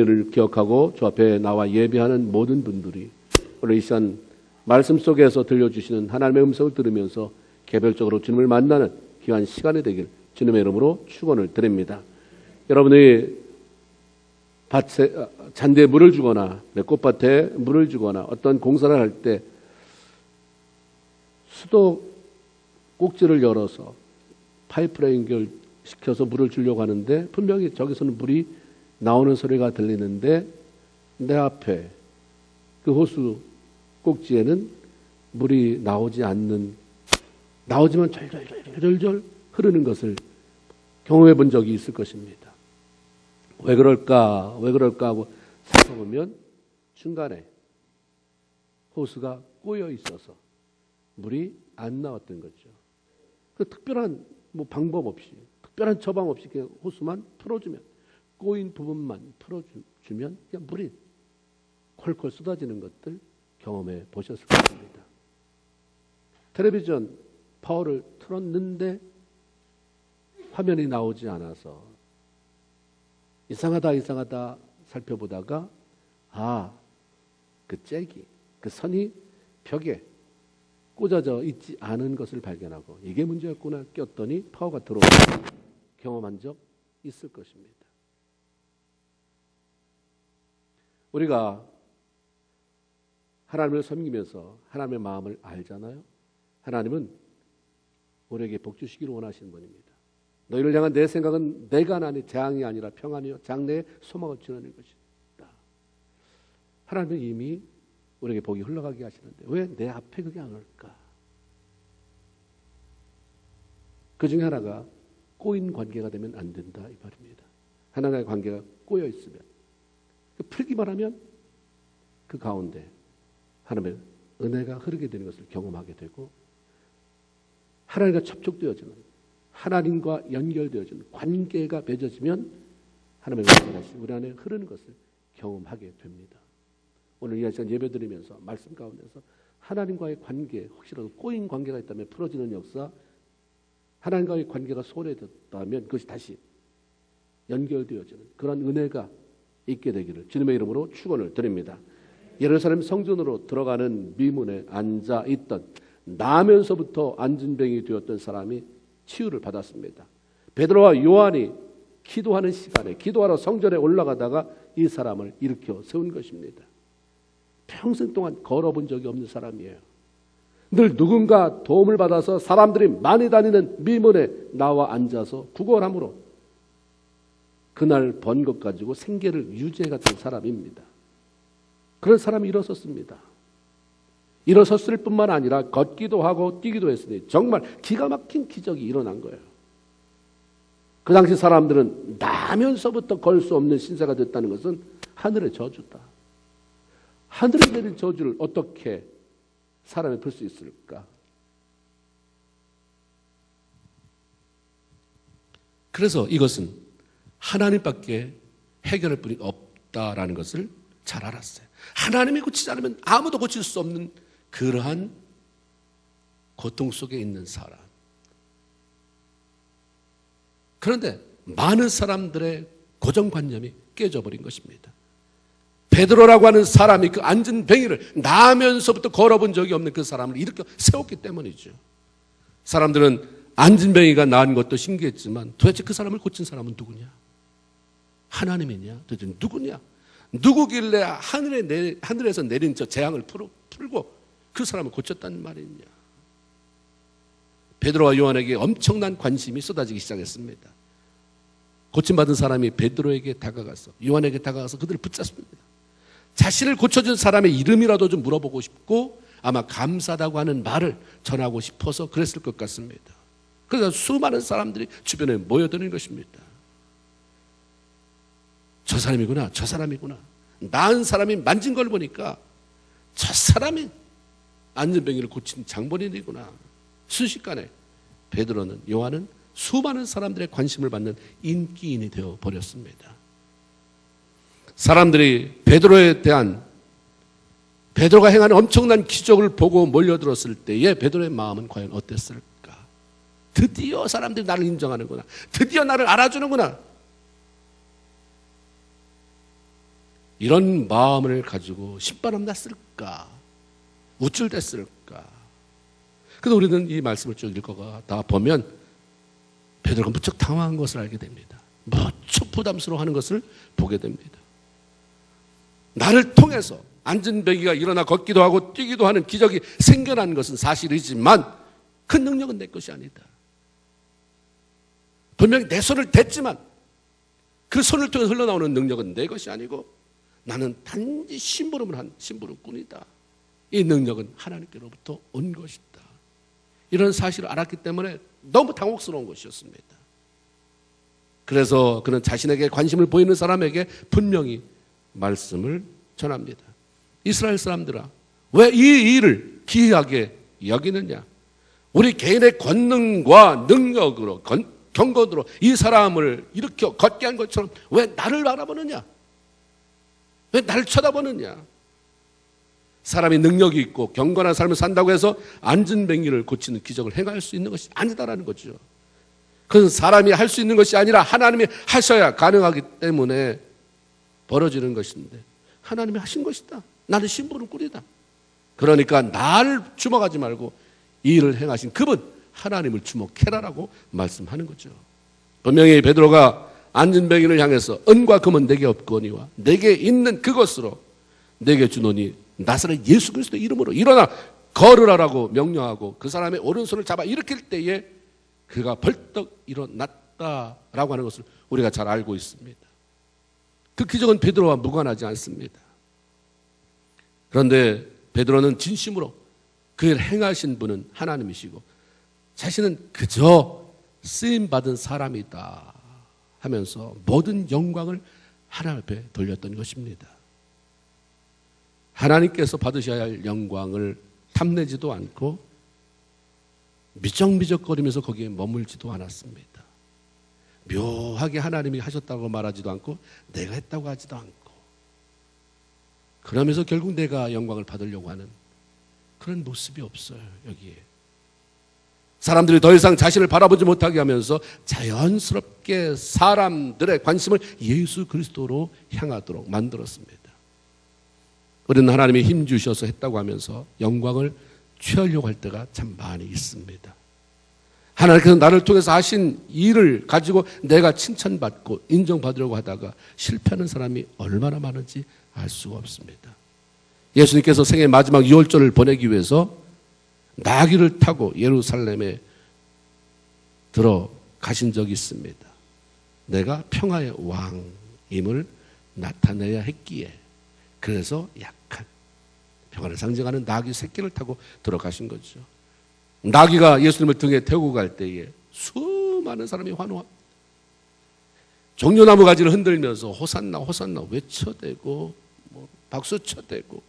를 기억하고 주 앞에 나와 예배하는 모든 분들이 오늘 이 시간 말씀 속에서 들려주시는 하나님의 음성을 들으면서 개별적으로 주님을 만나는 귀한 시간이 되길 주님의 이름으로 축원을 드립니다. 여러분이 잔디에 물을 주거나 꽃밭에 물을 주거나 어떤 공사를 할 때 수도 꼭지를 열어서 파이프를 연결시켜서 물을 주려고 하는데 분명히 저기서는 물이 나오는 소리가 들리는데 내 앞에 그 호수 꼭지에는 물이 나오지만 절절절절 흐르는 것을 경험해 본 적이 있을 것입니다. 왜 그럴까 하고 살펴보면 중간에 호수가 꼬여 있어서 물이 안 나왔던 거죠. 그 특별한 방법 없이, 특별한 처방 없이 그냥 호수만 풀어주면, 꼬인 부분만 풀어주면 그냥 물이 콜콜 쏟아지는 것들 경험해 보셨을 것입니다. 텔레비전 파워를 틀었는데 화면이 나오지 않아서 이상하다 살펴보다가 그 잭이, 그 선이 벽에 꽂아져 있지 않은 것을 발견하고 이게 문제였구나 꼈더니 파워가 들어오고 경험한 적 있을 것입니다. 우리가 하나님을 섬기면서 하나님의 마음을 알잖아요. 하나님은 우리에게 복 주시기를 원하시는 분입니다. 너희를 향한 내 생각은 내가 나니 재앙이 아니라 평안이요 장래에 소망을 주는 것이다. 하나님은 이미 우리에게 복이 흘러가게 하시는데 왜 내 앞에 그게 안 올까? 그 중에 하나가 꼬인 관계가 되면 안 된다 이 말입니다. 하나님과의 관계가 꼬여 있으면 풀기만 하면 그 가운데 하나님의 은혜가 흐르게 되는 것을 경험하게 되고 하나님과 접촉되어지는, 하나님과 연결되어지는 관계가 맺어지면 하나님의 은혜가 우리 안에 흐르는 것을 경험하게 됩니다. 오늘 이 시간 예배 드리면서 말씀 가운데서 하나님과의 관계, 혹시라도 꼬인 관계가 있다면 풀어지는 역사, 하나님과의 관계가 소홀해졌다면 그것이 다시 연결되어지는 그런 은혜가 있게 되기를 주님의 이름으로 축원을 드립니다. 예루살렘 성전으로 들어가는 미문에 앉아 있던 나면서부터 안진병이 되었던 사람이 치유를 받았습니다. 베드로와 요한이 기도하는 시간에 기도하러 성전에 올라가다가 이 사람을 일으켜 세운 것입니다. 평생 동안 걸어본 적이 없는 사람이에요. 늘 누군가 도움을 받아서 사람들이 많이 다니는 미문에 나와 앉아서 구걸함으로 그날 번 것 가지고 생계를 유지해갔던 사람입니다. 그런 사람이 일어섰습니다. 일어섰을 뿐만 아니라 걷기도 하고 뛰기도 했으니 정말 기가 막힌 기적이 일어난 거예요. 그 당시 사람들은 나면서부터 걸 수 없는 신세가 됐다는 것은 하늘의 저주다. 하늘에 내린 저주를 어떻게 사람이 풀 수 있을까? 그래서 이것은 하나님밖에 해결할 분이 없다라는 것을 잘 알았어요. 하나님이 고치지 않으면 아무도 고칠 수 없는 그러한 고통 속에 있는 사람. 그런데 많은 사람들의 고정관념이 깨져버린 것입니다. 베드로라고 하는 사람이 그 앉은 병이를 나면서부터 걸어본 적이 없는 그 사람을 일으켜 세웠기 때문이죠. 사람들은 앉은 병이가 나은 것도 신기했지만 도대체 그 사람을 고친 사람은 누구냐? 하나님이냐? 도대체 누구냐? 누구길래 하늘에서 내린 저 재앙을 풀고 그 사람을 고쳤다는 말이냐? 베드로와 요한에게 엄청난 관심이 쏟아지기 시작했습니다. 고침받은 사람이 베드로에게 다가가서 요한에게 다가가서 그들을 붙잡습니다. 자신을 고쳐준 사람의 이름이라도 좀 물어보고 싶고 아마 감사하다고 하는 말을 전하고 싶어서 그랬을 것 같습니다. 그래서 수많은 사람들이 주변에 모여드는 것입니다. 저 사람이구나, 저 사람이구나. 나은 사람이 만진 걸 보니까 저 사람이 안전병이를 고친 장본인이구나. 순식간에 베드로는, 요한은 수많은 사람들의 관심을 받는 인기인이 되어 버렸습니다. 사람들이 베드로가 행하는 엄청난 기적을 보고 몰려들었을 때에 베드로의 마음은 과연 어땠을까? 드디어 사람들이 나를 인정하는구나. 드디어 나를 알아주는구나. 이런 마음을 가지고 신바람 났을까? 우쭐댔을까? 그래서 우리는 이 말씀을 쭉 읽어가다 보면 베드로가 무척 당황한 것을 알게 됩니다. 무척 부담스러워하는 것을 보게 됩니다. 나를 통해서 안진뱅이가 일어나 걷기도 하고 뛰기도 하는 기적이 생겨난 것은 사실이지만 그 능력은 내 것이 아니다. 분명히 내 손을 댔지만 그 손을 통해 흘러나오는 능력은 내 것이 아니고 나는 단지 심부름을 한 심부름꾼이다. 이 능력은 하나님께로부터 온 것이다. 이런 사실을 알았기 때문에 너무 당혹스러운 것이었습니다. 그래서 그는 자신에게 관심을 보이는 사람에게 분명히 말씀을 전합니다. 이스라엘 사람들아, 왜 이 일을 기이하게 여기느냐? 우리 개인의 권능과 능력으로 경건으로 이 사람을 일으켜 걷게 한 것처럼 왜 나를 바라보느냐? 왜 나를 쳐다보느냐? 사람이 능력이 있고 경건한 삶을 산다고 해서 안진뱅이를 고치는 기적을 행할 수 있는 것이 아니다라는 거죠. 그건 사람이 할 수 있는 것이 아니라 하나님이 하셔야 가능하기 때문에 벌어지는 것인데 하나님이 하신 것이다. 나는 심부름꾼이다. 그러니까 나를 주목하지 말고 이 일을 행하신 그분 하나님을 주목해라라고 말씀하는 거죠. 분명히 베드로가 안진뱅이를 향해서 은과 금은 내게 없거니와 내게 있는 그것으로 내게 주노니 나사렛 예수 그리스도 이름으로 일어나 걸으라라고 명령하고 그 사람의 오른손을 잡아 일으킬 때에 그가 벌떡 일어났다라고 하는 것을 우리가 잘 알고 있습니다. 그 기적은 베드로와 무관하지 않습니다. 그런데 베드로는 진심으로 그 일을 행하신 분은 하나님이시고 자신은 그저 쓰임받은 사람이다 하면서 모든 영광을 하나님 앞에 돌렸던 것입니다. 하나님께서 받으셔야 할 영광을 탐내지도 않고 미적미적거리면서 거기에 머물지도 않았습니다. 묘하게 하나님이 하셨다고 말하지도 않고 내가 했다고 하지도 않고 그러면서 결국 내가 영광을 받으려고 하는 그런 모습이 없어요. 여기에 사람들이 더 이상 자신을 바라보지 못하게 하면서 자연스럽게 사람들의 관심을 예수 그리스도로 향하도록 만들었습니다. 우리는 하나님이 힘 주셔서 했다고 하면서 영광을 취하려고 할 때가 참 많이 있습니다. 하나님께서 나를 통해서 하신 일을 가지고 내가 칭찬받고 인정받으려고 하다가 실패하는 사람이 얼마나 많은지 알 수가 없습니다. 예수님께서 생애 마지막 유월절을 보내기 위해서 나귀를 타고 예루살렘에 들어가신 적이 있습니다. 내가 평화의 왕임을 나타내야 했기에 그래서 약한 평화를 상징하는 나귀 새끼를 타고 들어가신 거죠. 나귀가 예수님을 등에 태우고 갈 때에 수많은 사람이 환호합니다. 종려나무 가지를 흔들면서 호산나 호산나 외쳐대고 박수 쳐대고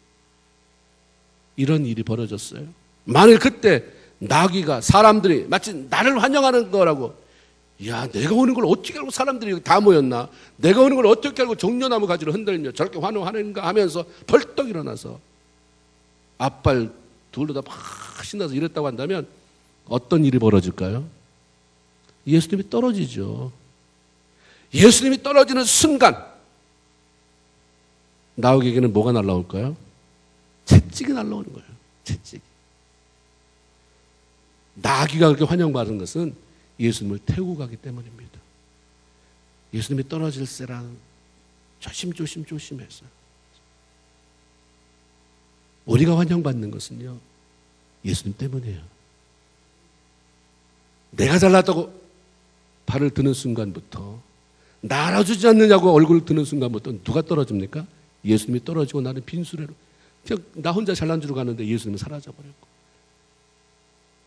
이런 일이 벌어졌어요. 만일 그때 나귀가 사람들이 마치 나를 환영하는 거라고 야 내가 오는 걸 어떻게 알고 사람들이 여기 다 모였나 내가 오는 걸 어떻게 알고 종려나무 가지를 흔들며 저렇게 환호하는가 하면서 벌떡 일어나서 앞발 둘러다 막 신나서 이랬다고 한다면 어떤 일이 벌어질까요? 예수님이 떨어지죠. 예수님이 떨어지는 순간 나귀에게는 뭐가 날라올까요? 채찍이 날라오는 거예요. 채찍이. 나귀가 그렇게 환영받은 것은 예수님을 태우고 가기 때문입니다. 예수님이 떨어질세라는 조심해서 우리가 환영받는 것은요 예수님 때문이에요. 내가 잘났다고 발을 드는 순간부터 나 알아주지 않느냐고 얼굴을 드는 순간부터 누가 떨어집니까? 예수님이 떨어지고 나는 빈수레로 그냥 나 혼자 잘난 줄 가는데 예수님은 사라져버렸고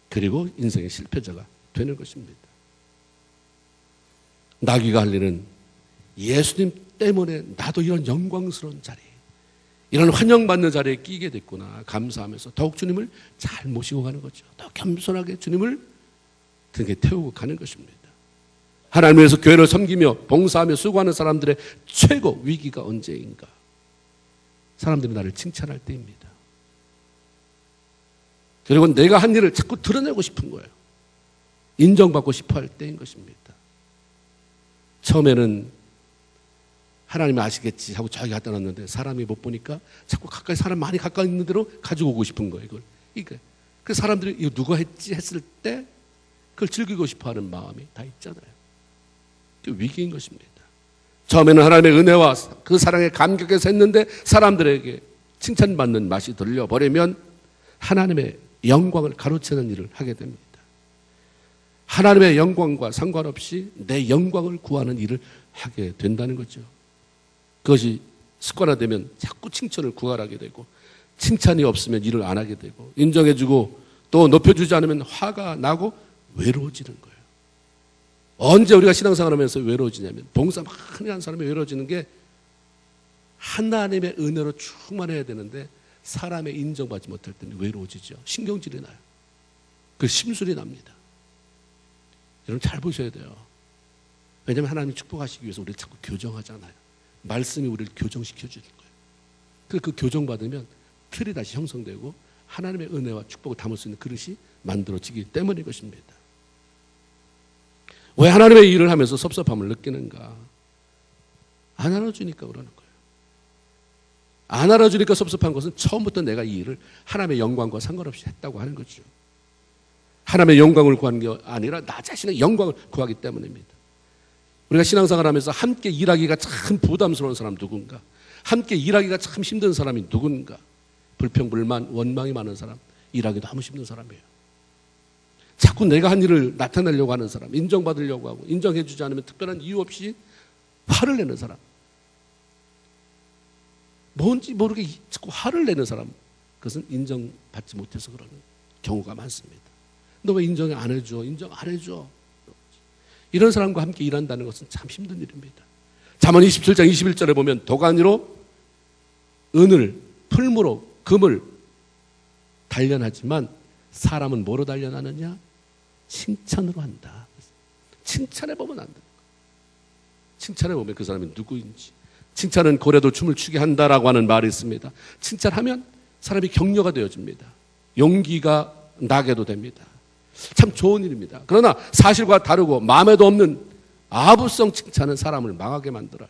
그리고 인생의 실패자가 되는 것입니다. 나귀가 할 일은 예수님 때문에 나도 이런 영광스러운 자리 이런 환영받는 자리에 끼게 됐구나 감사하면서 더욱 주님을 잘 모시고 가는 거죠. 더 겸손하게 주님을 등에 태우고 가는 것입니다. 하나님을 위해서 교회를 섬기며 봉사하며 수고하는 사람들의 최고 위기가 언제인가? 사람들이 나를 칭찬할 때입니다. 그리고 내가 한 일을 자꾸 드러내고 싶은 거예요. 인정받고 싶어 할 때인 것입니다. 처음에는 하나님이 아시겠지 하고 저기 갖다 놨는데 사람이 못 보니까 자꾸 가까이, 사람 많이 가까이 있는 대로 가지고 오고 싶은 거예요. 이걸. 그러니까 그 사람들이 이거 누가 했지 했을 때 그걸 즐기고 싶어하는 마음이 다 있잖아요. 그 위기인 것입니다. 처음에는 하나님의 은혜와 그 사랑에 감격해서 했는데 사람들에게 칭찬받는 맛이 들려버리면 하나님의 영광을 가로채는 일을 하게 됩니다. 하나님의 영광과 상관없이 내 영광을 구하는 일을 하게 된다는 거죠. 그것이 습관화되면 자꾸 칭찬을 구하게 되고, 칭찬이 없으면 일을 안 하게 되고, 인정해주고 또 높여주지 않으면 화가 나고 외로워지는 거예요. 언제 우리가 신앙생활하면서 외로워지냐면, 봉사 많이 하는 사람이 외로워지는 게 하나님의 은혜로 충만해야 되는데 사람의 인정받지 못할 때는 외로워지죠. 신경질이 나요. 그 심술이 납니다. 여러분 잘 보셔야 돼요. 왜냐하면 하나님이 축복하시기 위해서 우리를 자꾸 교정하잖아요. 말씀이 우리를 교정시켜주는 거예요. 그래서 그 교정받으면 틀이 다시 형성되고 하나님의 은혜와 축복을 담을 수 있는 그릇이 만들어지기 때문인 것입니다. 왜 하나님의 일을 하면서 섭섭함을 느끼는가? 안 알아주니까 그러는 거예요. 안 알아주니까 섭섭한 것은 처음부터 내가 이 일을 하나님의 영광과 상관없이 했다고 하는 거죠. 하나님의 영광을 구하는 게 아니라 나 자신의 영광을 구하기 때문입니다. 우리가 신앙생활 하면서 함께 일하기가 참 부담스러운 사람 누군가? 함께 일하기가 참 힘든 사람이 누군가? 불평불만, 원망이 많은 사람, 일하기 너무 힘든 사람이에요. 자꾸 내가 한 일을 나타내려고 하는 사람, 인정받으려고 하고 인정해주지 않으면 특별한 이유 없이 화를 내는 사람, 뭔지 모르게 자꾸 화를 내는 사람, 그것은 인정받지 못해서 그러는 경우가 많습니다. 너 왜 인정 안 해줘? 인정 안 해줘? 이런 사람과 함께 일한다는 것은 참 힘든 일입니다. 잠언 27장 21절에 보면 도가니로 은을, 풀무로 금을 단련하지만 사람은 뭐로 단련하느냐? 칭찬으로 한다. 칭찬해보면 안 된다. 칭찬해보면 그 사람이 누구인지. 칭찬은 고래도 춤을 추게 한다라고 하는 말이 있습니다. 칭찬하면 사람이 격려가 되어집니다. 용기가 나게도 됩니다. 참 좋은 일입니다. 그러나 사실과 다르고 마음에도 없는 아부성 칭찬은 사람을 망하게 만들어요.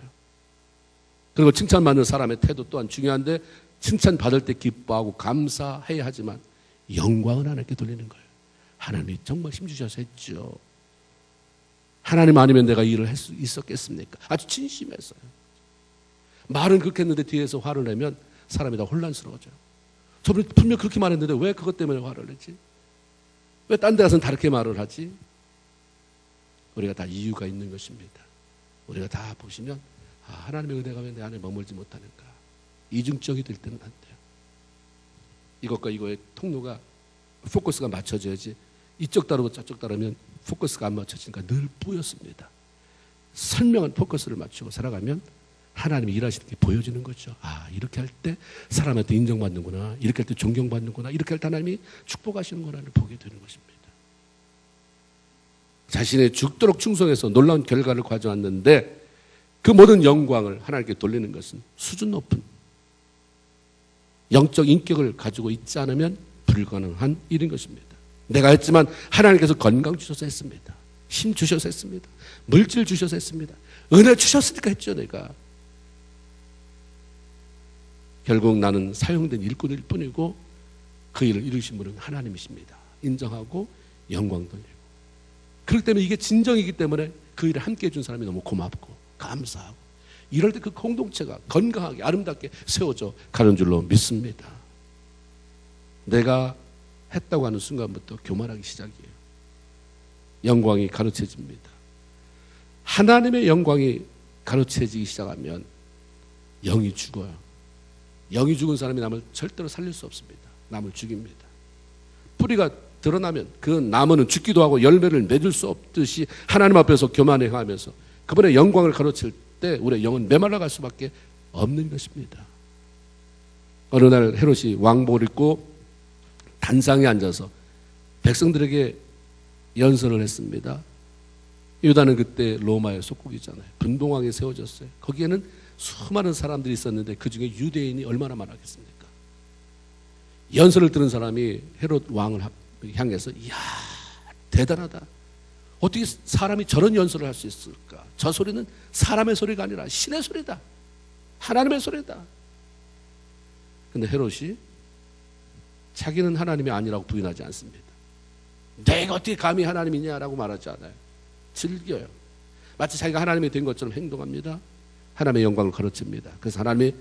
그리고 칭찬받는 사람의 태도 또한 중요한데, 칭찬받을 때 기뻐하고 감사해야 하지만 영광은 하나님께 돌리는 거예요. 하나님이 정말 힘주셔서 했죠. 하나님 아니면 내가 이 일을 할 수 있었겠습니까? 아주 진심했어요. 말은 그렇게 했는데 뒤에서 화를 내면 사람이 다 혼란스러워져요. 저분이 분명 그렇게 말했는데 왜 그것 때문에 화를 내지? 왜 딴 데 가서는 다르게 말을 하지? 우리가 다 이유가 있는 것입니다. 우리가 다 보시면 하나님의 은혜가 왜 내 안에 머물지 못하는가? 이중적이 될 때는 안 돼요. 이것과 이거의 통로가, 포커스가 맞춰져야지 이쪽 다르고 저쪽 다르면 포커스가 안 맞춰지니까 늘 뿌였습니다. 선명한 포커스를 맞추고 살아가면 하나님이 일하시는 게 보여지는 거죠. 이렇게 할 때 사람한테 인정받는구나, 이렇게 할 때 존경받는구나, 이렇게 할 때 하나님이 축복하시는구나를 보게 되는 것입니다. 자신의 죽도록 충성해서 놀라운 결과를 가져왔는데 그 모든 영광을 하나님께 돌리는 것은 수준 높은 영적 인격을 가지고 있지 않으면 불가능한 일인 것입니다. 내가 했지만 하나님께서 건강 주셔서 했습니다. 힘 주셔서 했습니다. 물질 주셔서 했습니다. 은혜 주셨으니까 했죠. 내가 결국 나는 사용된 일꾼일 뿐이고 그 일을 이루신 분은 하나님이십니다. 인정하고 영광 돌리고, 그렇기 때문에 이게 진정이기 때문에 그 일을 함께 해준 사람이 너무 고맙고 감사하고, 이럴 때 그 공동체가 건강하게 아름답게 세워져 가는 줄로 믿습니다. 내가 했다고 하는 순간부터 교만하기 시작이에요. 영광이 가로채집니다. 하나님의 영광이 가로채지기 시작하면 영이 죽어요. 영이 죽은 사람이 남을 절대로 살릴 수 없습니다. 남을 죽입니다. 뿌리가 드러나면 그 나무는 죽기도 하고 열매를 맺을 수 없듯이 하나님 앞에서 교만해 하면서 그분의 영광을 가로챌 때 우리의 영은 메말라갈 수밖에 없는 것입니다. 어느 날 헤롯이 왕복을 입고 단상에 앉아서 백성들에게 연설을 했습니다. 유다는 그때 로마의 속국이잖아요. 분봉왕이 세워졌어요. 거기에는 수많은 사람들이 있었는데 그 중에 유대인이 얼마나 많았겠습니까? 연설을 들은 사람이 헤롯 왕을 향해서 이야 대단하다. 어떻게 사람이 저런 연설을 할 수 있을까? 저 소리는 사람의 소리가 아니라 신의 소리다. 하나님의 소리다. 근데 헤롯이 자기는 하나님이 아니라고 부인하지 않습니다. 내가 어떻게 감히 하나님이냐라고 말하지 않아요. 즐겨요. 마치 자기가 하나님이 된 것처럼 행동합니다. 하나님의 영광을 가르칩니다. 그래서 하나님이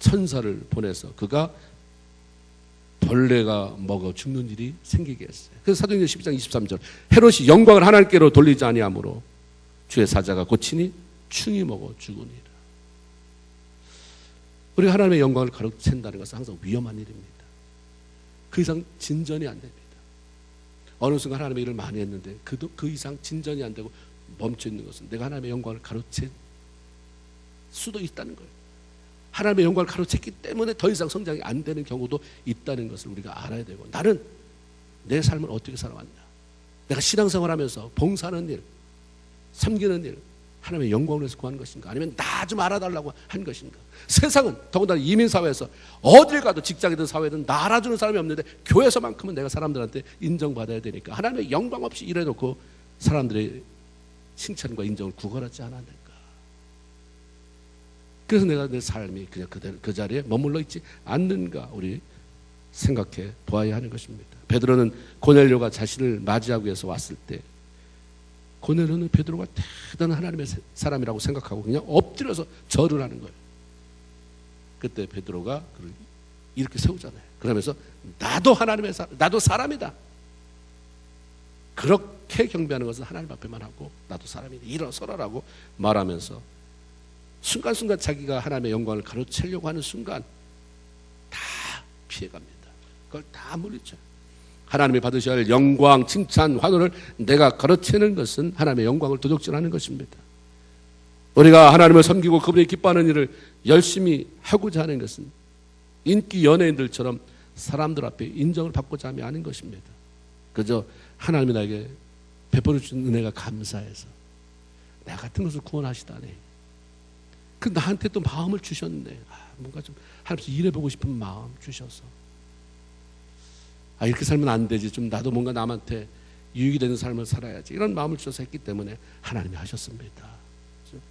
천사를 보내서 그가 벌레가 먹어 죽는 일이 생기게 했어요. 그래서 사도행전 12장 23절 헤롯이 영광을 하나님께로 돌리지 아니하므로 주의 사자가 고치니 충이 먹어 죽으니라. 우리가 하나님의 영광을 가르친다는 것은 항상 위험한 일입니다. 그 이상 진전이 안 됩니다. 어느 순간 하나님의 일을 많이 했는데 그 이상 진전이 안 되고 멈춰 있는 것은 내가 하나님의 영광을 가르칠 수도 있다는 거예요. 하나님의 영광을 가로챘기 때문에 더 이상 성장이 안 되는 경우도 있다는 것을 우리가 알아야 되고, 나는 내 삶을 어떻게 살아왔나, 내가 신앙생활하면서 봉사하는 일, 섬기는 일 하나님의 영광을 위해서 구하는 것인가, 아니면 나 좀 알아달라고 한 것인가. 세상은 더군다나 이민사회에서 어딜 가도 직장이든 사회든 나 알아주는 사람이 없는데 교회에서만큼은 내가 사람들한테 인정받아야 되니까 하나님의 영광 없이 일해놓고 사람들의 칭찬과 인정을 구걸하지 않았는가. 그래서 내가 내 삶이 그냥 그 자리에 머물러 있지 않는가 우리 생각해 보아야 하는 것입니다. 베드로는 고넬료가 자신을 맞이하기 위해서 왔을 때 고넬료는 베드로가 대단한 하나님의 사람이라고 생각하고 그냥 엎드려서 절을 하는 거예요. 그때 베드로가 그를 이렇게 세우잖아요. 그러면서 나도 하나님의 나도 사람이다. 그렇게 경배하는 것은 하나님 앞에만 하고 나도 사람이다. 일어서라라고 말하면서 순간순간 자기가 하나님의 영광을 가로채려고 하는 순간 다 피해갑니다. 그걸 다 물리쳐요. 하나님이 받으셔야 할 영광, 칭찬, 환호를 내가 가로채는 것은 하나님의 영광을 도둑질하는 것입니다. 우리가 하나님을 섬기고 그분이 기뻐하는 일을 열심히 하고자 하는 것은 인기 연예인들처럼 사람들 앞에 인정을 받고자 하면 아닌 것입니다. 그저 하나님이 나에게 베풀어 주신 은혜가 감사해서 나 같은 것을 구원하시다니, 그 나한테 또 마음을 주셨네. 뭔가 좀 하나님께서 일해보고 싶은 마음 주셔서 이렇게 살면 안 되지, 좀 나도 뭔가 남한테 유익이 되는 삶을 살아야지, 이런 마음을 주셔서 했기 때문에 하나님이 하셨습니다. 그렇죠?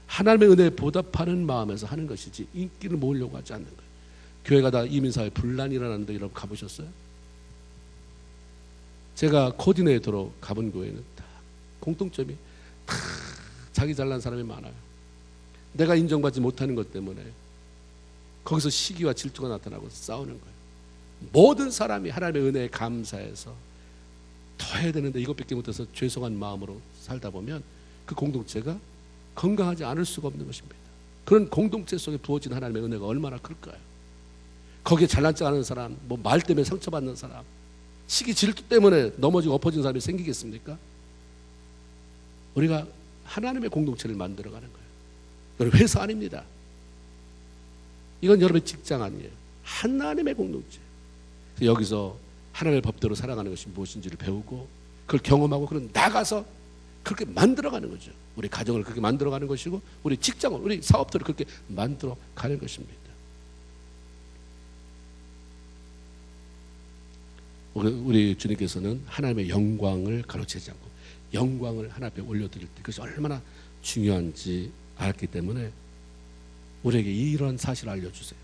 하나님의 은혜에 보답하는 마음에서 하는 것이지 인기를 모으려고 하지 않는 거예요. 교회가 다 이민사회 분란이 일어나는데 여러분 가보셨어요? 제가 코디네이터로 가본 교회는 다 공통점이 다 자기 잘난 사람이 많아요. 내가 인정받지 못하는 것 때문에 거기서 시기와 질투가 나타나고 싸우는 거예요. 모든 사람이 하나님의 은혜에 감사해서 더 해야 되는데 이것밖에 못해서 죄송한 마음으로 살다 보면 그 공동체가 건강하지 않을 수가 없는 것입니다. 그런 공동체 속에 부어진 하나님의 은혜가 얼마나 클까요? 거기에 잘난 척 하는 사람, 뭐 말 때문에 상처받는 사람, 시기 질투 때문에 넘어지고 엎어진 사람이 생기겠습니까? 우리가 하나님의 공동체를 만들어가는 거예요. 여러분, 회사 아닙니다. 이건 여러분의 직장 아니에요. 하나님의 공동체. 여기서 하나님의 법대로 살아가는 것이 무엇인지를 배우고 그걸 경험하고 그런 나가서 그렇게 만들어가는 거죠. 우리 가정을 그렇게 만들어가는 것이고 우리 직장을, 우리 사업들을 그렇게 만들어가는 것입니다. 우리 주님께서는 하나님의 영광을 가로채지 않고 영광을 하나님 앞에 올려드릴 때 그것이 얼마나 중요한지 알았기 때문에 우리에게 이런 사실을 알려주세요.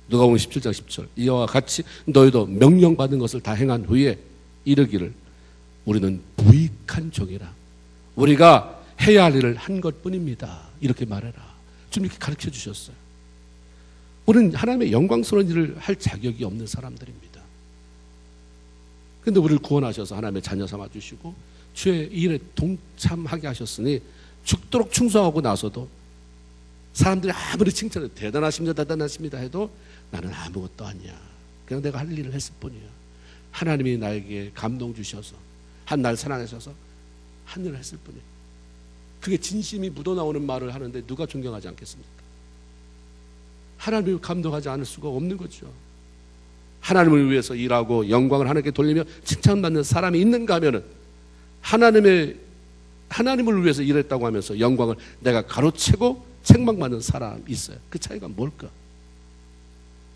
누가복음 17장 10절 이와 같이 너희도 명령받은 것을 다 행한 후에 이르기를 우리는 부익한 종이라, 우리가 해야 할 일을 한 것뿐입니다. 이렇게 말해라. 좀 이렇게 가르쳐 주셨어요. 우리는 하나님의 영광스러운 일을 할 자격이 없는 사람들입니다. 그런데 우리를 구원하셔서 하나님의 자녀 삼아주시고 주의 일에 동참하게 하셨으니 죽도록 충성하고 나서도 사람들이 아무리 칭찬해도 대단하십니다 대단하십니다 해도 나는 아무것도 아니야, 그냥 내가 할 일을 했을 뿐이야. 하나님이 나에게 감동 주셔서 한 날 사랑하셔서 한 일을 했을 뿐이야. 그게 진심이 묻어나오는 말을 하는데 누가 존경하지 않겠습니까? 하나님을 감동하지 않을 수가 없는 거죠. 하나님을 위해서 일하고 영광을 하나님께 돌리며 칭찬받는 사람이 있는가 하면은 하나님을 위해서 일했다고 하면서 영광을 내가 가로채고 책망받는 사람이 있어요. 그 차이가 뭘까?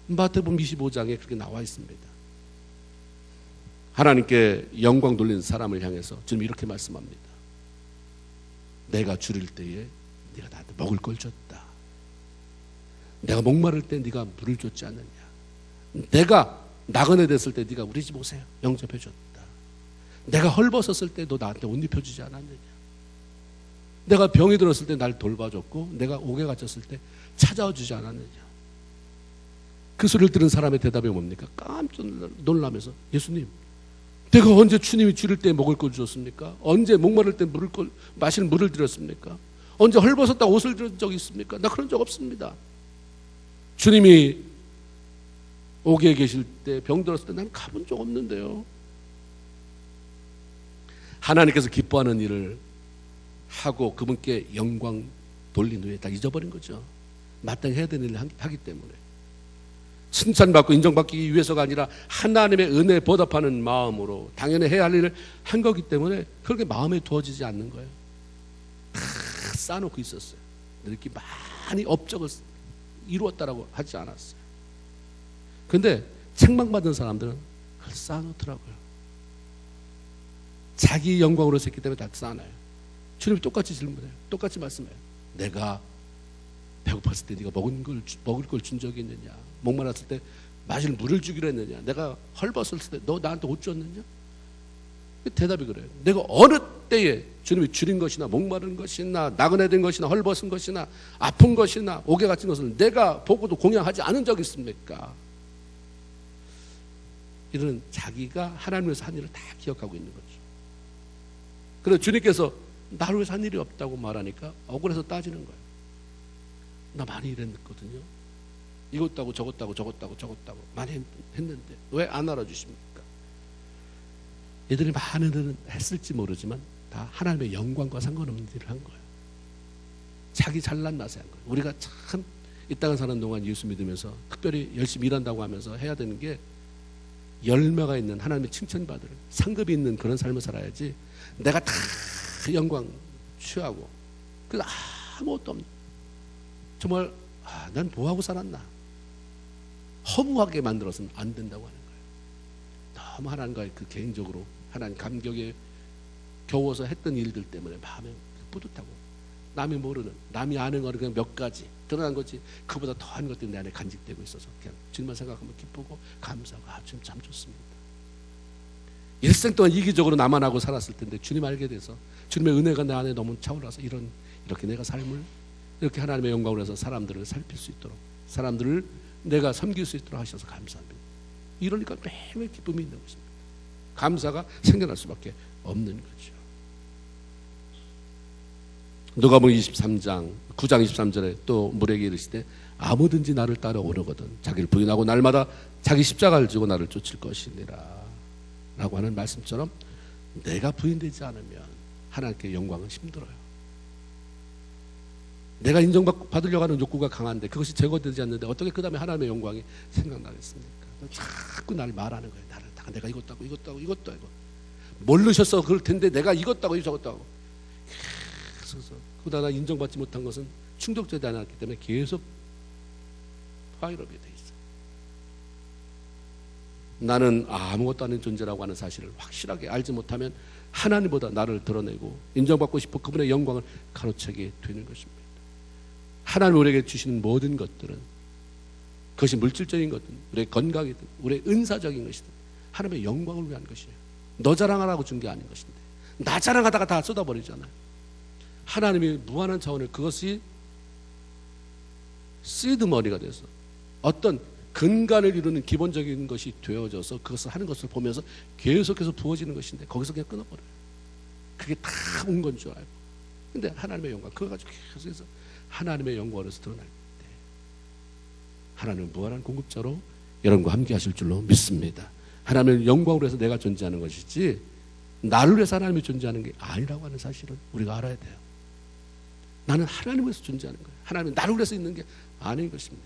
마태복음 25장에 그렇게 나와 있습니다. 하나님께 영광 돌리는 사람을 향해서 주님 이렇게 말씀합니다. 내가 줄일 때에 네가 나한테 먹을 걸 줬다. 내가 목마를 때 네가 물을 줬지 않느냐. 내가 나그네 됐을 때 네가 우리 집 오세요 영접해 줬다. 내가 헐벗었을 때 너 나한테 옷 입혀주지 않았느냐. 내가 병이 들었을 때 날 돌봐줬고 내가 옥에 갇혔을 때 찾아와 주지 않았느냐. 그 소리를 들은 사람의 대답이 뭡니까? 깜짝 놀라면서 예수님, 내가 언제 주님이 줄일 때 먹을 걸 주셨습니까? 언제 목마를 때 마실 물을 드렸습니까? 언제 헐벗었다 옷을 드린 적이 있습니까? 나 그런 적 없습니다. 주님이 옥에 계실 때 병 들었을 때 나는 가본 적 없는데요. 하나님께서 기뻐하는 일을 하고 그분께 영광 돌린 후에 다 잊어버린 거죠. 마땅히 해야 되는 일을 하기 때문에. 칭찬받고 인정받기 위해서가 아니라 하나님의 은혜에 보답하는 마음으로 당연히 해야 할 일을 한 거기 때문에 그렇게 마음에 두어지지 않는 거예요. 다 쌓아놓고 있었어요. 이렇게 많이 업적을 이루었다라고 하지 않았어요. 근데 책망받은 사람들은 그걸 쌓아놓더라고요. 자기 영광으로 했기 때문에 다 쌓아놔요. 주님이 똑같이 질문해요. 똑같이 말씀해요. 내가 배고팠을 때 네가 먹을 걸 준 적이 있느냐. 목말랐을 때 마실 물을 주기로 했느냐. 내가 헐벗었을 때 너 나한테 옷 줬느냐. 대답이 그래요. 내가 어느 때에 주님이 줄인 것이나 목마른 것이나 나그네 된 것이나 헐벗은 것이나 아픈 것이나 옥에 갇힌 것을 내가 보고도 공양하지 않은 적이 있습니까? 이런 자기가 하나님 위해서 한 일을 다 기억하고 있는 거죠. 그래서 주님께서 나를 위해서 한 일이 없다고 말하니까 억울해서 따지는 거예요. 나 많이 일했거든요. 이것도 하고 저것도 하고 저것도 하고 많이 했는데 왜 안 알아주십니까? 얘들이 많은 일은 했을지 모르지만 다 하나님의 영광과 상관없는 일을 한 거예요. 자기 잘난 맛에 한 거예요. 우리가 참 이 땅을 사는 동안 예수 믿으면서 특별히 열심히 일한다고 하면서 해야 되는 게 열매가 있는 하나님의 칭찬받을 상급이 있는 그런 삶을 살아야지 내가 다 영광 취하고 그래서 아무것도 없는 정말 난 뭐하고 살았나 허무하게 만들어서는 안 된다고 하는 거예요. 너무 하나님과의 그 개인적으로 하나님 감격에 겨워서 했던 일들 때문에 마음에 뿌듯하고 남이 모르는 남이 아는 거는 그냥 몇 가지 드러난 거지 그보다 더한 것들이 내 안에 간직되고 있어서 그냥 주님만 생각하면 기쁘고 감사하고 주님 참 좋습니다. 일생 동안 이기적으로 나만 하고 살았을 텐데 주님 알게 돼서 주님의 은혜가 내 안에 너무 차올라서 이렇게 내가 삶을 이렇게 하나님의 영광으로 해서 사람들을 살필 수 있도록 사람들을 내가 섬길 수 있도록 하셔서 감사합니다. 이러니까 매일 기쁨이 있는 것입니다. 감사가 생겨날 수밖에 없는 거죠. 누가복음 23장 9장 23절에 또 물에게 이르시되 아무든지 나를 따라오려거든 자기를 부인하고 날마다 자기 십자가를 지고 나를 쫓을 것이니라 라고 하는 말씀처럼 내가 부인되지 않으면 하나님께 영광은 힘들어요. 내가 인정받으려고 하는 욕구가 강한데 그것이 제거되지 않는데 어떻게 그 다음에 하나님의 영광이 생각나겠습니까? 자꾸 날 말하는 거예요. 내가 이것도 하고 모르셨어 그럴 텐데 내가 이것도 하고 저것도 하고 계속 그러다 인정받지 못한 것은 충족되지 않았기 때문에 계속 파일업이 돼 있어요. 나는 아무것도 아닌 존재라고 하는 사실을 확실하게 알지 못하면 하나님보다 나를 드러내고 인정받고 싶어 그분의 영광을 가로채게 되는 것입니다. 하나님 우리에게 주시는 모든 것들은 그것이 물질적인 것든 우리의 건강이든 우리의 은사적인 것이든 하나님의 영광을 위한 것이에요. 너 자랑하라고 준 게 아닌 것인데 나 자랑하다가 다 쏟아버리잖아요. 하나님이 무한한 차원을 그것이 시드머니가 돼서 어떤 근간을 이루는 기본적인 것이 되어져서 그것을 하는 것을 보면서 계속해서 부어지는 것인데 거기서 그냥 끊어버려요. 그게 다 온 건 줄 알고. 근데 하나님의 영광 그거 가지고 계속해서 하나님의 영광으로서 드러날 때 하나님은 무한한 공급자로 여러분과 함께 하실 줄로 믿습니다. 하나님의 영광으로 해서 내가 존재하는 것이지 나를 위해서 하나님이 존재하는 게 아니라고 하는 사실을 우리가 알아야 돼요. 나는 하나님을 위해서 존재하는 거예요. 하나님은 나를 위해서 있는 게 아닌 것입니다.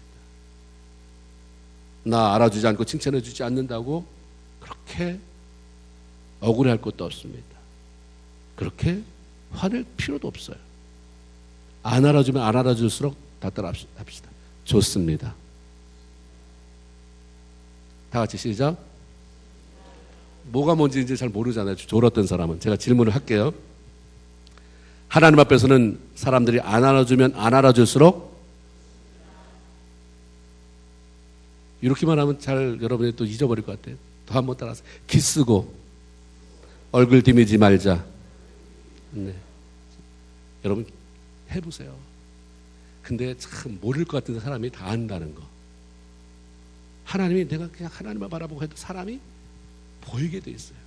나 알아주지 않고 칭찬해 주지 않는다고 그렇게 억울해할 것도 없습니다. 그렇게 화낼 필요도 없어요. 안 알아주면 안 알아줄수록 다 따라합시다. 좋습니다. 다 같이 시작. 뭐가 뭔지 이제 잘 모르잖아요. 졸았던 사람은. 제가 질문을 할게요. 하나님 앞에서는 사람들이 안 알아주면 안 알아줄수록, 이렇게만 하면 잘 여러분이 또 잊어버릴 것 같아요. 또 한 번 따라서 기쓰고 얼굴 디미지 말자. 네. 여러분 해보세요. 근데 참 모를 것 같은 사람이 다 안다는 거. 하나님이, 내가 그냥 하나님만 바라보고 해도 사람이 보이게 돼 있어요.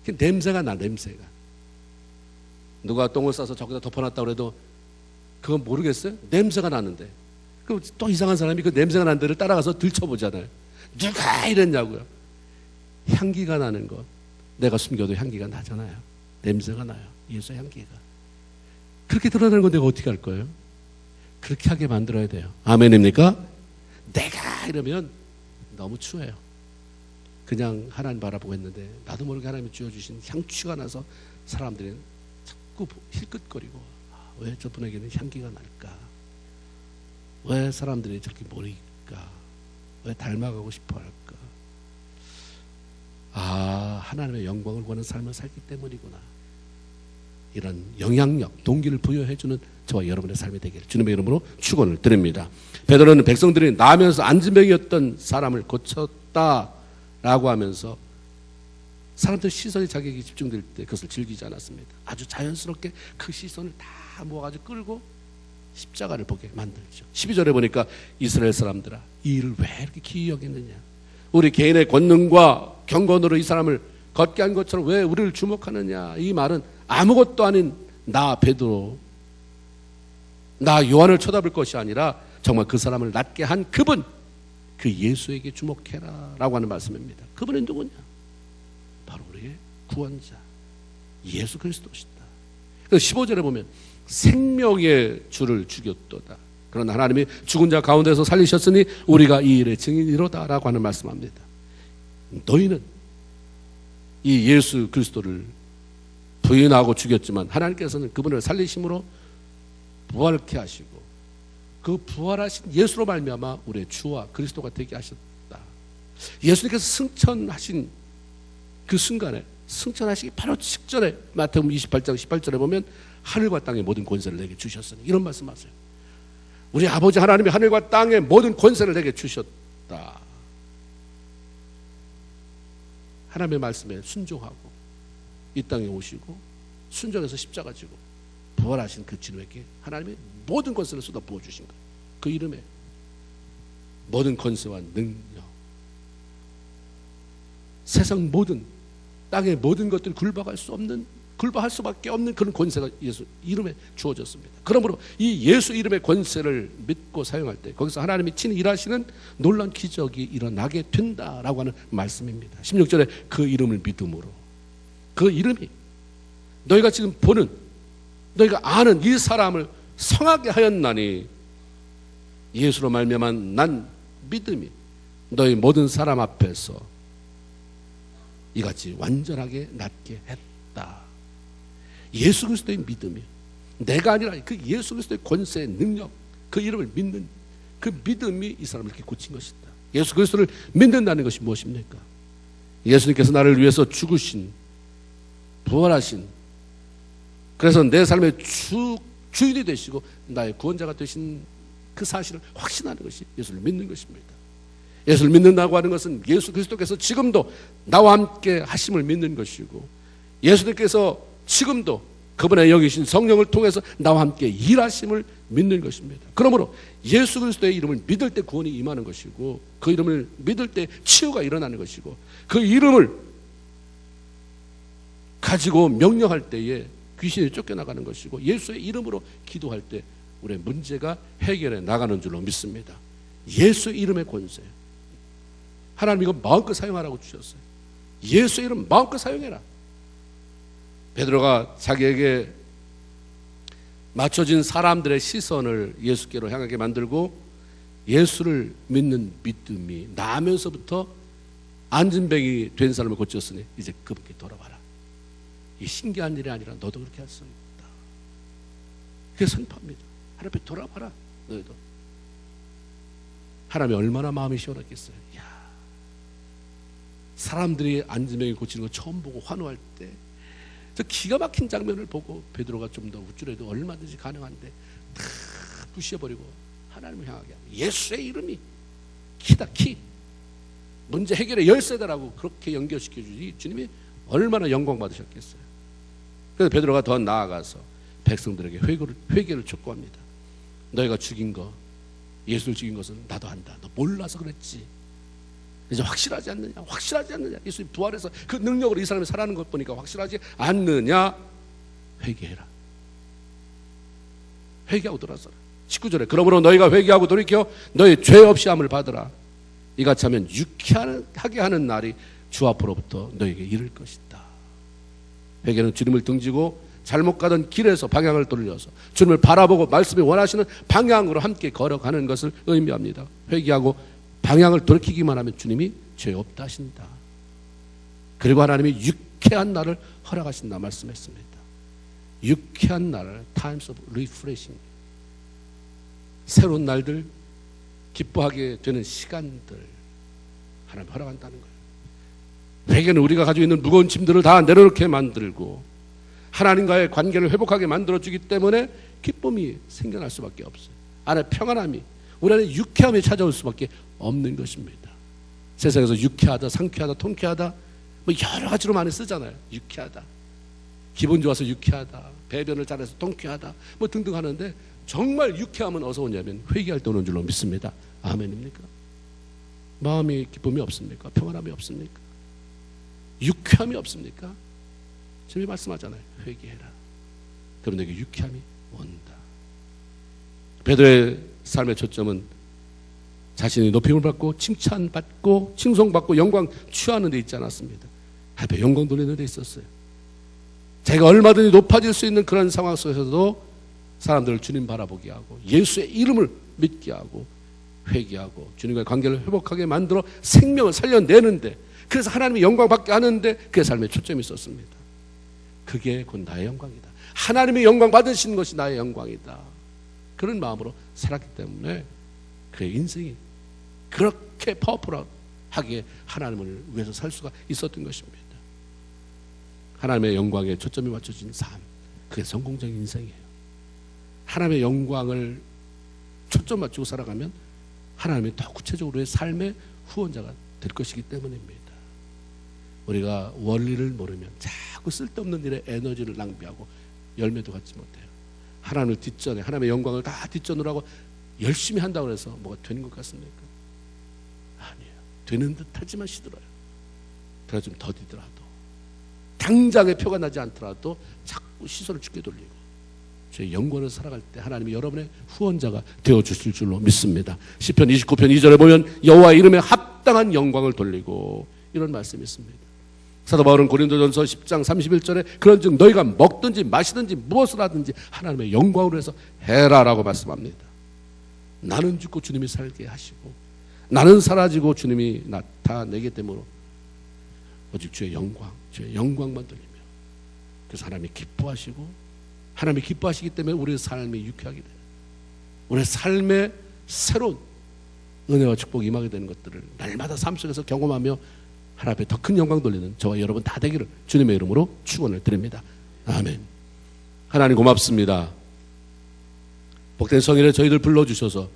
냄새가 나, 냄새가. 누가 똥을 싸서 저기다 덮어놨다고 해도 그건 모르겠어요? 냄새가 나는데. 그럼 또 이상한 사람이 그 냄새가 난 데를 따라가서 들춰보잖아요. 누가 이랬냐고요. 향기가 나는 것, 내가 숨겨도 향기가 나잖아요. 냄새가 나요. 예수의 향기가. 그렇게 드러나는 건 내가 어떻게 할 거예요? 그렇게 하게 만들어야 돼요. 아멘입니까? 내가 이러면 너무 추해요. 그냥 하나님 바라보고 했는데 나도 모르게 하나님이 주어주신 향취가 나서 사람들이 자꾸 힐끗거리고, 왜 저분에게는 향기가 날까? 왜 사람들이 저렇게 모일까? 왜 닮아가고 싶어 할까? 하나님의 영광을 구하는 삶을 살기 때문이구나. 이런 영향력, 동기를 부여해주는 저와 여러분의 삶이 되기를 주님의 이름으로 축원을 드립니다. 베드로는 백성들이 나면서 안진병이었던 사람을 고쳤다라고 하면서 사람들 시선이 자기에게 집중될 때 그것을 즐기지 않았습니다. 아주 자연스럽게 그 시선을 다 모아가지고 끌고 십자가를 보게 만들죠. 12절에 보니까 이스라엘 사람들아, 이 일을 왜 이렇게 기이 여기느냐? 우리 개인의 권능과 경건으로 이 사람을 걷게 한 것처럼 왜 우리를 주목하느냐? 이 말은 아무것도 아닌 나 베드로, 나 요한을 쳐다볼 것이 아니라 정말 그 사람을 낫게 한 그분, 그 예수에게 주목해라 라고 하는 말씀입니다. 그분은 누구냐? 바로 우리의 구원자 예수 그리스도시다. 그래서 15절에 보면 생명의 주를 죽였도다. 그러나 하나님이 죽은 자 가운데서 살리셨으니 우리가 이 일의 증인이로다 라고 하는 말씀합니다. 너희는 이 예수 그리스도를 부인하고 죽였지만 하나님께서는 그분을 살리심으로 부활케 하시고 그 부활하신 예수로 말미암아 우리의 주와 그리스도가 되게 하셨다. 예수님께서 승천하신 그 순간에, 승천하시기 바로 직전에 마태복음 28장 18절에 보면 하늘과 땅의 모든 권세를 내게 주셨으니, 이런 말씀하세요. 우리 아버지 하나님이 하늘과 땅의 모든 권세를 내게 주셨다. 하나님의 말씀에 순종하고 이 땅에 오시고 순종해서 십자가 지고 부활하신 그 주님에게 하나님의 모든 권세를 쏟아 부어주신 거예요. 그 이름에 모든 권세와 능력, 세상 모든, 땅의 모든 것들을 굴복할 수밖에 없는 그런 권세가 예수 이름에 주어졌습니다. 그러므로 이 예수 이름의 권세를 믿고 사용할 때 거기서 하나님이 친히 일하시는 놀라운 기적이 일어나게 된다라고 하는 말씀입니다. 16절에 그 이름을 믿음으로, 그 이름이 너희가 지금 보는, 너희가 아는 이 사람을 성하게 하였나니 예수로 말미암아 난 믿음이 너희 모든 사람 앞에서 이같이 완전하게 낫게 했다. 예수 그리스도의 믿음이, 내가 아니라 그 예수 그리스도의 권세의 능력, 그 이름을 믿는 그 믿음이 이 사람을 이렇게 고친 것이다. 예수 그리스도를 믿는다는 것이 무엇입니까? 예수님께서 나를 위해서 죽으신, 부활하신, 그래서 내 삶의 주인이 되시고 나의 구원자가 되신 그 사실을 확신하는 것이 예수를 믿는 것입니다. 예수를 믿는다고 하는 것은 예수 그리스도께서 지금도 나와 함께 하심을 믿는 것이고, 예수님께서 지금도 그분의 영이신 성령을 통해서 나와 함께 일하심을 믿는 것입니다. 그러므로 예수 그리스도의 이름을 믿을 때 구원이 임하는 것이고, 그 이름을 믿을 때 치유가 일어나는 것이고, 그 이름을 가지고 명령할 때에 귀신이 쫓겨나가는 것이고, 예수의 이름으로 기도할 때 우리의 문제가 해결해 나가는 줄로 믿습니다. 예수의 이름의 권세, 하나님 이거 마음껏 사용하라고 주셨어요. 예수의 이름 마음껏 사용해라. 베드로가 자기에게 맞춰진 사람들의 시선을 예수께로 향하게 만들고 예수를 믿는 믿음이 나면서부터 안진병이 된 사람을 고쳤으니 이제 그분께 돌아와라. 이 신기한 일이 아니라 너도 그렇게 할 수 있다. 그게 선포합니다. 하나님 앞에 돌아와라. 너희도. 하나님이 얼마나 마음이 시원했겠어요. 야, 사람들이 안진병이 고치는 거 처음 보고 환호할 때 저 기가 막힌 장면을 보고 베드로가 좀 더 우쭐해도 얼마든지 가능한데 다 부셔버리고 하나님을 향하게 합니다. 예수의 이름이 키다, 키. 문제 해결의 열쇠다라고 그렇게 연결시켜 주니 주님이 얼마나 영광 받으셨겠어요. 그래서 베드로가 더 나아가서 백성들에게 회개를 촉구합니다. 너희가 죽인 거, 예수를 죽인 것은 나도 안다. 너 몰라서 그랬지. 이제 확실하지 않느냐? 확실하지 않느냐? 예수님 부활해서 그 능력으로 이 사람이 살아가는 것 보니까 확실하지 않느냐? 회개해라. 회개하고 돌아서라. 19절에 그러므로 너희가 회개하고 돌이켜 너희 죄 없이 함을 받으라. 이같이 하면 유쾌하게 하는 날이 주 앞으로부터 너희에게 이를 것이다. 회개는 주님을 등지고 잘못 가던 길에서 방향을 돌려서 주님을 바라보고 말씀이 원하시는 방향으로 함께 걸어가는 것을 의미합니다. 회개하고 방향을 돌이키기만 하면 주님이 죄 없다 하신다. 그리고 하나님이 유쾌한 날을 허락하신다 말씀했습니다. 유쾌한 날을 times of refreshing, 새로운 날들, 기뻐하게 되는 시간들 하나님 허락한다는 거예요. 회개는 우리가 가지고 있는 무거운 짐들을 다 내려놓게 만들고 하나님과의 관계를 회복하게 만들어주기 때문에 기쁨이 생겨날 수밖에 없어요. 안에 평안함이, 우리 안에 유쾌함이 찾아올 수밖에 없는 것입니다. 세상에서 유쾌하다, 상쾌하다, 통쾌하다 뭐 여러 가지로 많이 쓰잖아요. 유쾌하다, 기분 좋아서 유쾌하다, 배변을 잘해서 통쾌하다 뭐 등등 하는데 정말 유쾌함은 어디서 오냐면 회개할 때 오는 줄로 믿습니다. 아멘입니까? 마음이 기쁨이 없습니까? 평안함이 없습니까? 유쾌함이 없습니까? 주님이 말씀하잖아요. 회개해라. 그럼 내게 유쾌함이 온다. 베드로의 삶의 초점은 자신이 높임을 받고 칭찬받고 칭송받고 영광 취하는 데 있지 않았습니다. 하필 영광 돌리는 데 있었어요. 자기가 얼마든지 높아질 수 있는 그런 상황 속에서도 사람들을 주님 바라보게 하고 예수의 이름을 믿게 하고 회개하고 주님과의 관계를 회복하게 만들어 생명을 살려내는데, 그래서 하나님의 영광 받게 하는데 그의 삶에 초점이 있었습니다. 그게 곧 나의 영광이다. 하나님의 영광 받으시는 것이 나의 영광이다. 그런 마음으로 살았기 때문에 그의 인생이 그렇게 파워풀하게 하나님을 위해서 살 수가 있었던 것입니다. 하나님의 영광에 초점이 맞춰진 삶, 그게 성공적인 인생이에요. 하나님의 영광을 초점 맞추고 살아가면 하나님이 더 구체적으로의 삶의 후원자가 될 것이기 때문입니다. 우리가 원리를 모르면 자꾸 쓸데없는 일에 에너지를 낭비하고 열매도 갖지 못해요. 하나님을 뒷전에, 하나님의 영광을 다 뒷전으로 하고 열심히 한다고 해서 뭐가 되는 것 같습니까? 아니에요. 되는 듯 하지만 시들어요. 그래서 좀 더디더라도, 당장의 표가 나지 않더라도 자꾸 시선을 죽게 돌리고 주의 영광을 살아갈 때 하나님이 여러분의 후원자가 되어주실 줄로 믿습니다. 시편 29편 2절에 보면 여호와 이름에 합당한 영광을 돌리고 이런 말씀이 있습니다. 사도 바울은 고린도전서 10장 31절에 그런즉 너희가 먹든지 마시든지 무엇을 하든지 하나님의 영광으로 해서 해라라고 말씀합니다. 나는 죽고 주님이 살게 하시고 나는 사라지고 주님이 나타내게 되므로 오직 주의 영광만 돌리며, 그래서 하나님이 기뻐하시고 하나님이 기뻐하시기 때문에 우리의 삶이 유쾌하게 돼요. 우리의 삶에 새로운 은혜와 축복이 임하게 되는 것들을 날마다 삶 속에서 경험하며 하나님 앞에 더 큰 영광 돌리는 저와 여러분 다 되기를 주님의 이름으로 축원을 드립니다. 아멘. 하나님 고맙습니다. 복된 성일에 저희들 불러주셔서